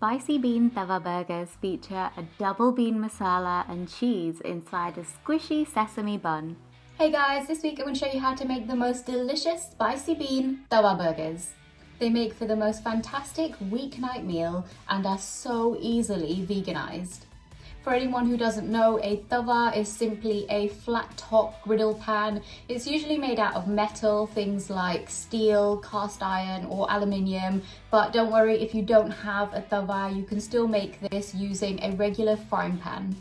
Spicy Bean Tawa Burgers feature a double bean masala and cheese inside a squishy sesame bun. Hey guys, this week I'm going to show you how to make the most delicious spicy bean tawa burgers. They make for the most fantastic weeknight meal and are so easily veganized. For anyone who doesn't know, a tawa is simply a flat top griddle pan. It's usually made out of metal, things like steel, cast iron or aluminium. But don't worry, if you don't have a tawa, you can still make this using a regular frying pan.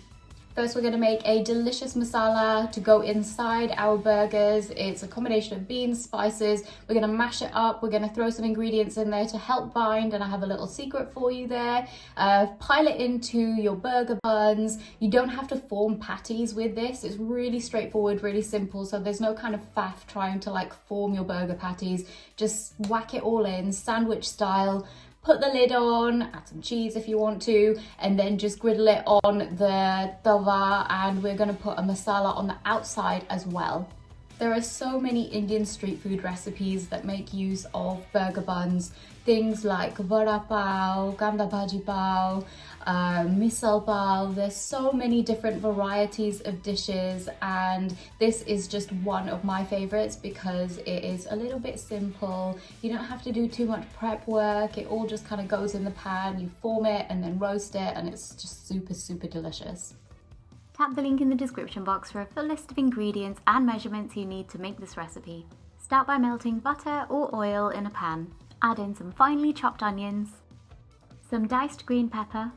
First, we're going to make a delicious masala to go inside our burgers. It's a combination of beans, spices. We're going to mash it up. We're going to throw some ingredients in there to help bind, and I have a little secret for you there. Pile it into your burger buns. You don't have to form patties with this. It's really straightforward, really simple. So there's no kind of faff trying to form your burger patties. Just whack it all in, sandwich style. Put the lid on, add some cheese if you want to, and then just griddle it on the tawa, and we're going to put a masala on the outside as well. There are so many Indian street food recipes that make use of burger buns. Things like vada pav, kanda bhaji pav, misal pav. There's so many different varieties of dishes, and this is just one of my favorites because it is a little bit simple. You don't have to do too much prep work. It all just kind of goes in the pan. You form it and then roast it, and it's just super delicious. Tap the link in the description box for a full list of ingredients and measurements you need to make this recipe. Start by melting butter or oil in a pan. Add in some finely chopped onions, some diced green pepper.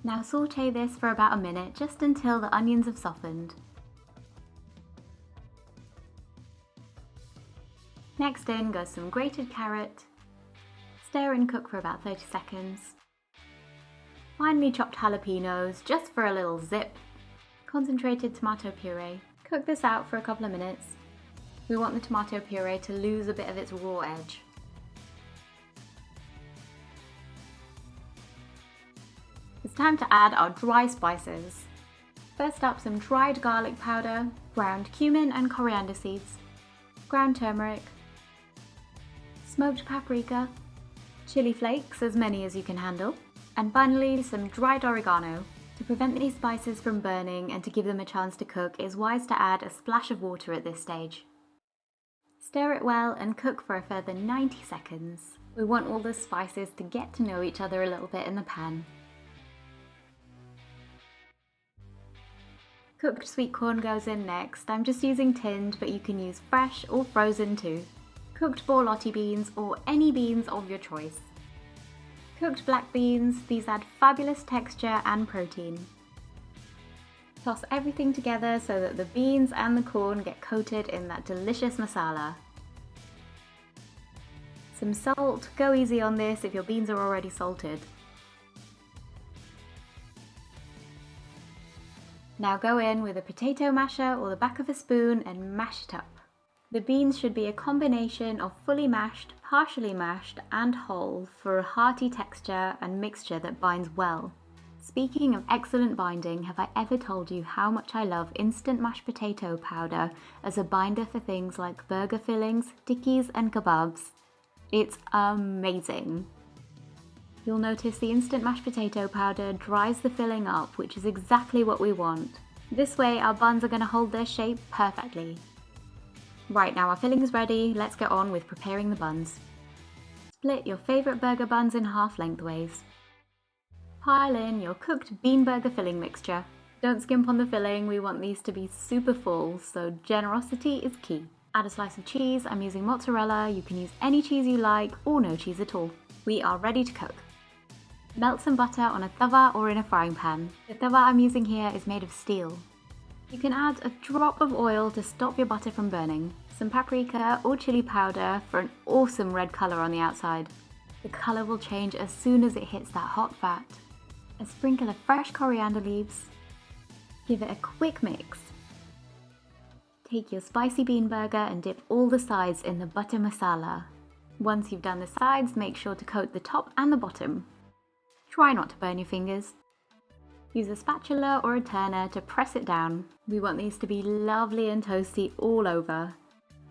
Now saute this for about a minute, just until the onions have softened. Next in goes some grated carrot. Stir and cook for about 30 seconds. Finely chopped jalapenos, just for a little zip. Concentrated tomato puree. Cook this out for a couple of minutes. We want the tomato puree to lose a bit of its raw edge. It's time to add our dry spices. First up, some dried garlic powder, ground cumin and coriander seeds, ground turmeric, smoked paprika, chili flakes, as many as you can handle, and finally some dried oregano. To prevent these spices from burning and to give them a chance to cook, it's wise to add a splash of water at this stage. Stir it well and cook for a further 90 seconds. We want all the spices to get to know each other a little bit in the pan. Cooked sweet corn goes in next. I'm just using tinned, but you can use fresh or frozen too. Cooked borlotti beans or any beans of your choice. Cooked black beans, these add fabulous texture and protein. Toss everything together so that the beans and the corn get coated in that delicious masala. Some salt, go easy on this if your beans are already salted. Now go in with a potato masher or the back of a spoon and mash it up. The beans should be a combination of fully mashed, partially mashed and whole for a hearty texture and mixture that binds well. Speaking of excellent binding, have I ever told you how much I love instant mashed potato powder as a binder for things like burger fillings, tikkis and kebabs? It's amazing. You'll notice the instant mashed potato powder dries the filling up, which is exactly what we want. This way our buns are going to hold their shape perfectly. Right, now our filling is ready, let's get on with preparing the buns. Split your favourite burger buns in half lengthways. Pile in your cooked bean burger filling mixture. Don't skimp on the filling, we want these to be super full, so generosity is key. Add a slice of cheese, I'm using mozzarella, you can use any cheese you like or no cheese at all. We are ready to cook. Melt some butter on a tawa or in a frying pan. The tawa I'm using here is made of steel. You can add a drop of oil to stop your butter from burning, some paprika or chili powder for an awesome red colour on the outside. The colour will change as soon as it hits that hot fat. A sprinkle of fresh coriander leaves. Give it a quick mix. Take your spicy bean burger and dip all the sides in the butter masala. Once you've done the sides, make sure to coat the top and the bottom. Try not to burn your fingers. Use a spatula or a turner to press it down. We want these to be lovely and toasty all over.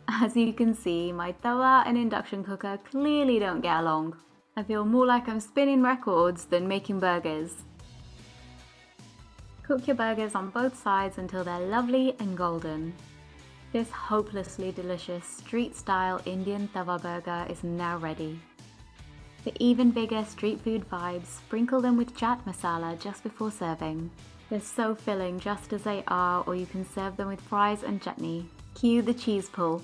As you can see, my tawa and induction cooker clearly don't get along. I feel more like I'm spinning records than making burgers. Cook your burgers on both sides until they're lovely and golden. This hopelessly delicious street-style Indian tawa burger is now ready. For even bigger street food vibes, sprinkle them with chaat masala just before serving. They're so filling just as they are, or you can serve them with fries and chutney. Cue the cheese pull.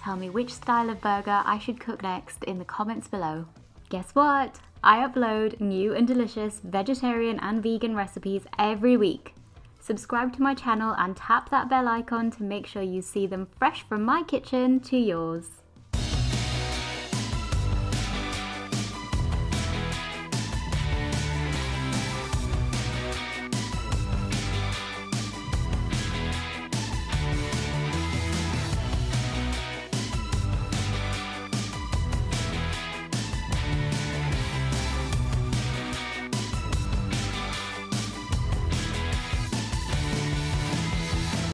Tell me which style of burger I should cook next in the comments below. Guess what? I upload new and delicious vegetarian and vegan recipes every week. Subscribe to my channel and tap that bell icon to make sure you see them fresh from my kitchen to yours.